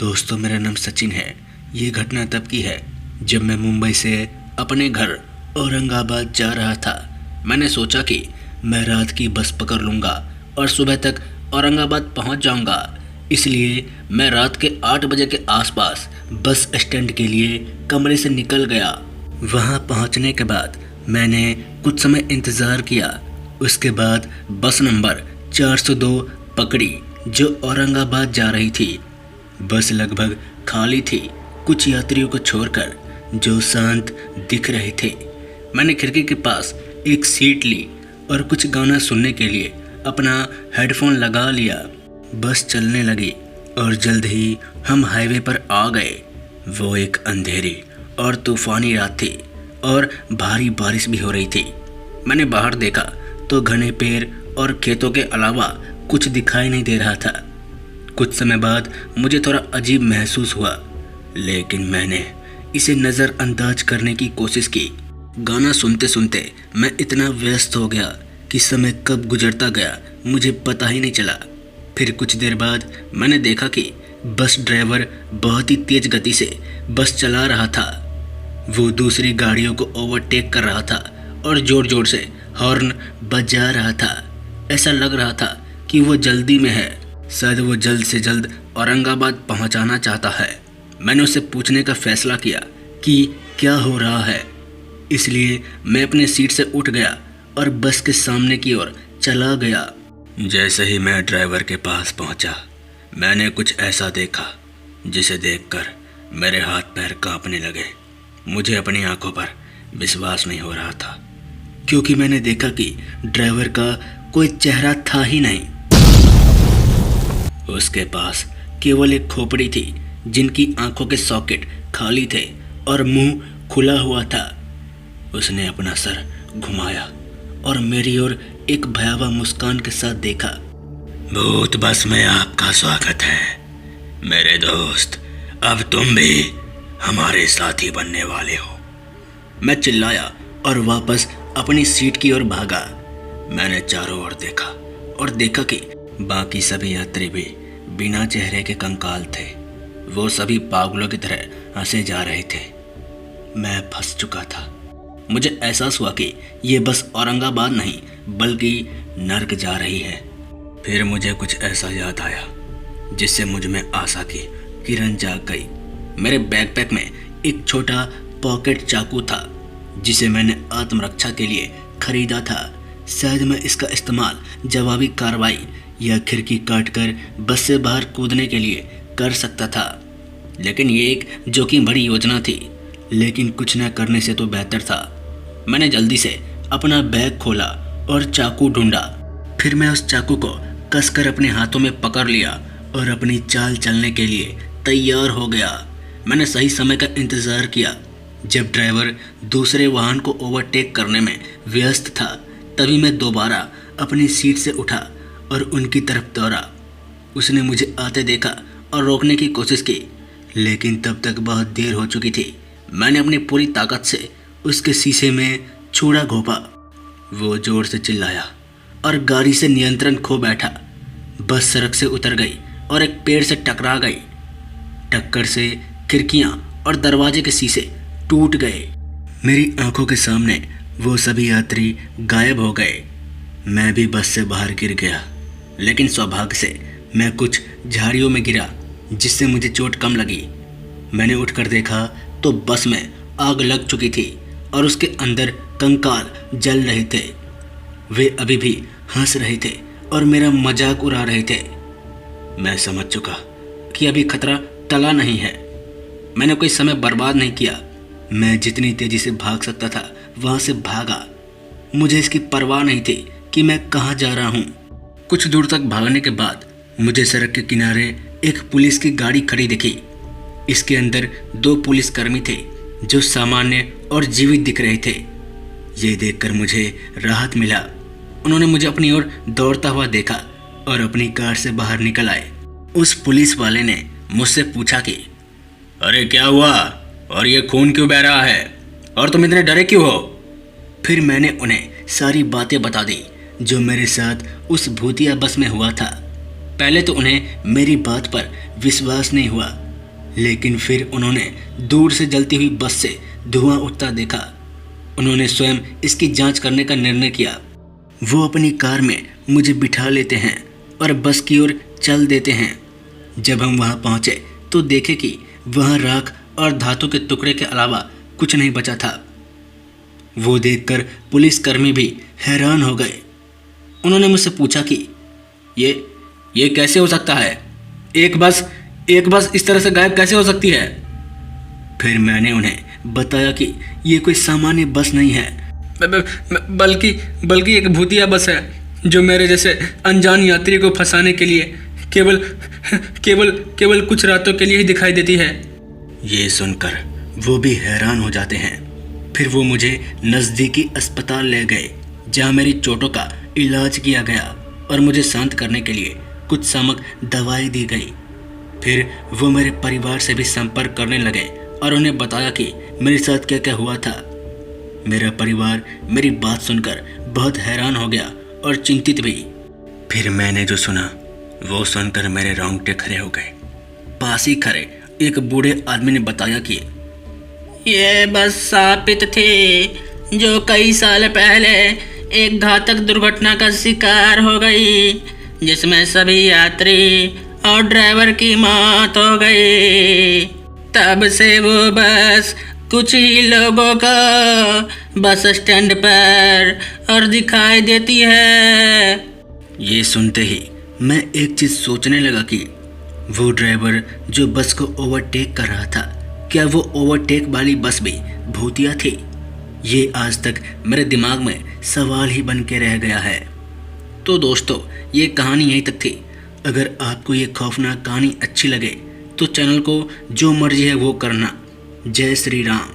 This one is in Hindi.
दोस्तों, मेरा नाम सचिन है। ये घटना तब की है जब मैं मुंबई से अपने घर औरंगाबाद जा रहा था। मैंने सोचा कि मैं रात की बस पकड़ लूँगा और सुबह तक औरंगाबाद पहुँच जाऊँगा। इसलिए मैं रात के 8 बजे के आसपास बस स्टैंड के लिए कमरे से निकल गया। वहाँ पहुँचने के बाद मैंने कुछ समय इंतज़ार किया। उसके बाद बस नंबर 402 पकड़ी जो औरंगाबाद जा रही थी। बस लगभग खाली थी, कुछ यात्रियों को छोड़कर जो शांत दिख रहे थे। मैंने खिड़की के पास एक सीट ली और कुछ गाना सुनने के लिए अपना हेडफोन लगा लिया। बस चलने लगी और जल्द ही हम हाईवे पर आ गए। वो एक अंधेरी और तूफानी रात थी और भारी बारिश भी हो रही थी। मैंने बाहर देखा तो घने पेड़ और खेतों के अलावा कुछ दिखाई नहीं दे रहा था। कुछ समय बाद मुझे थोड़ा अजीब महसूस हुआ, लेकिन मैंने इसे नज़रअंदाज करने की कोशिश की। गाना सुनते सुनते मैं इतना व्यस्त हो गया कि समय कब गुजरता गया मुझे पता ही नहीं चला। फिर कुछ देर बाद मैंने देखा कि बस ड्राइवर बहुत ही तेज गति से बस चला रहा था। वो दूसरी गाड़ियों को ओवरटेक कर रहा था और ज़ोर ज़ोर से हॉर्न बजा रहा था। ऐसा लग रहा था कि वो जल्दी में है, शायद वो जल्द से जल्द औरंगाबाद पहुंचाना चाहता है। मैंने उससे पूछने का फैसला किया कि क्या हो रहा है, इसलिए मैं अपने सीट से उठ गया और बस के सामने की ओर चला गया। जैसे ही मैं ड्राइवर के पास पहुंचा, मैंने कुछ ऐसा देखा जिसे देखकर मेरे हाथ पैर कांपने लगे। मुझे अपनी आंखों पर विश्वास नहीं हो रहा था, क्योंकि मैंने देखा कि ड्राइवर का कोई चेहरा था ही नहीं। उसके पास केवल एक खोपड़ी थी जिनकी आंखों के सॉकेट खाली थे और मुंह खुला हुआ था। उसने अपना सर घुमाया और मेरी ओर एक भयावह मुस्कान के साथ देखा। भूत बस में आपका स्वागत है मेरे दोस्त, अब तुम भी हमारे साथी बनने वाले हो। मैं चिल्लाया और वापस अपनी सीट की ओर भागा। मैंने चारों ओर देखा और देखा कि बाकी सभी यात्री भी बिना चेहरे के कंकाल थे। वो सभी पागलों की तरह हंसे जा रहे थे। मैं फंस चुका था। मुझे एहसास हुआ कि ये बस औरंगाबाद नहीं बल्कि नर्क जा रही है। फिर मुझे कुछ ऐसा याद आया जिससे मुझ में आशा की किरण जाग गई। मेरे बैकपैक में एक छोटा पॉकेट चाकू था जिसे मैंने आत्मरक्षा के लिए खरीदा था। शायद मैं इसका इस्तेमाल जवाबी कार्रवाई या खिड़की काटकर बस से बाहर कूदने के लिए कर सकता था, लेकिन ये एक जोखिम भरी योजना थी। लेकिन कुछ न करने से तो बेहतर था। मैंने जल्दी से अपना बैग खोला और चाकू ढूंढा। फिर मैं उस चाकू को कसकर अपने हाथों में पकड़ लिया और अपनी चाल चलने के लिए तैयार हो गया। मैंने सही समय का इंतज़ार किया। जब ड्राइवर दूसरे वाहन को ओवरटेक करने में व्यस्त था, तभी मैं दोबारा अपनी सीट से उठा और उनकी तरफ दौड़ा। उसने मुझे आते देखा और रोकने की कोशिश की, लेकिन तब तक बहुत देर हो चुकी थी। मैंने अपनी पूरी ताकत से उसके शीशे में छुरा घोंपा। वो जोर से चिल्लाया और गाड़ी से नियंत्रण खो बैठा। बस सड़क से उतर गई और एक पेड़ से टकरा गई। टक्कर से खिड़कियां और दरवाजे के शीशे टूट गए। मेरी आंखों के सामने वो सभी यात्री गायब हो गए। मैं भी बस से बाहर गिर गया, लेकिन सौभाग्य से मैं कुछ झाड़ियों में गिरा जिससे मुझे चोट कम लगी। मैंने उठकर देखा तो बस में आग लग चुकी थी और उसके अंदर कंकाल जल रहे थे। वे अभी भी हंस रहे थे और मेरा मजाक उड़ा रहे थे। मैं समझ चुका कि अभी खतरा टला नहीं है। मैंने कोई समय बर्बाद नहीं किया। मैं जितनी तेजी से भाग सकता था वहाँ से भागा। मुझे इसकी परवाह नहीं थी कि मैं कहाँ जा रहा हूँ। कुछ दूर तक भागने के बाद मुझे सड़क के किनारे एक पुलिस की गाड़ी खड़ी दिखी। इसके अंदर 2 पुलिसकर्मी थे जो सामान्य और जीवित दिख रहे थे। ये देखकर मुझे राहत मिला। उन्होंने मुझे अपनी ओर दौड़ता हुआ देखा और अपनी कार से बाहर निकल आए। उस पुलिस वाले ने मुझसे पूछा कि अरे क्या हुआ और ये खून क्यों बह रहा है और तुम इतने डरे क्यों हो? फिर मैंने उन्हें सारी बातें बता दी जो मेरे साथ उस भूतिया बस में हुआ था। पहले तो उन्हें मेरी बात पर विश्वास नहीं हुआ लेकिन फिर उन्होंने दूर से जलती हुई बस से धुआं उठता देखा। उन्होंने स्वयं इसकी जांच करने का निर्णय किया। वो अपनी कार में मुझे बिठा लेते हैं और बस की ओर चल देते हैं। जब हम वहां पहुंचे तो देखे कि वहां राख और धातु के टुकड़े के अलावा कुछ नहीं बचा था। वो देखकर पुलिसकर्मी भी हैरान हो गए। उन्होंने मुझसे पूछा कि ये कैसे हो सकता है? एक बस इस तरह से गायब कैसे हो सकती है? फिर मैंने उन्हें बताया कि ये कोई सामान्य बस नहीं है, बल्कि एक भूतिया बस है जो मेरे जैसे अनजान यात्री को फंसाने के लिए केवल कुछ रातों के लिए ही दिखाई देती है। ये सुनकर वो भी हैरान हो जाते हैं। फिर वो मुझे नज़दीकी अस्पताल ले गए जहाँ मेरी चोटों का इलाज किया गया और मुझे शांत करने के लिए कुछ सामक दवाई दी गई। फिर वो मेरे परिवार से भी संपर्क करने लगे और उन्हें बताया कि मेरे साथ क्या क्या हुआ था। मेरा परिवार मेरी बात सुनकर बहुत हैरान हो गया और चिंतित भी। फिर मैंने जो सुना वो सुनकर मेरे रोंगटे खड़े हो गए। पास ही खड़े एक बूढ़े आदमी ने बताया कि ये बस सापित थी जो कई साल पहले एक घातक दुर्घटना का शिकार हो गई, जिसमें सभी यात्री और ड्राइवर की मौत हो गई। तब से वो बस कुछ ही लोगों को बस स्टैंड पर और दिखाई देती है। ये सुनते ही मैं एक चीज़ सोचने लगा कि वो ड्राइवर जो बस को ओवरटेक कर रहा था, क्या वो ओवरटेक वाली बस भी भूतिया थी? ये आज तक मेरे दिमाग में सवाल ही बन के रह गया है। तो दोस्तों, ये कहानी यहीं तक थी। अगर आपको ये खौफनाक कहानी अच्छी लगे तो चैनल को जो मर्जी है वो करना। जय श्री राम।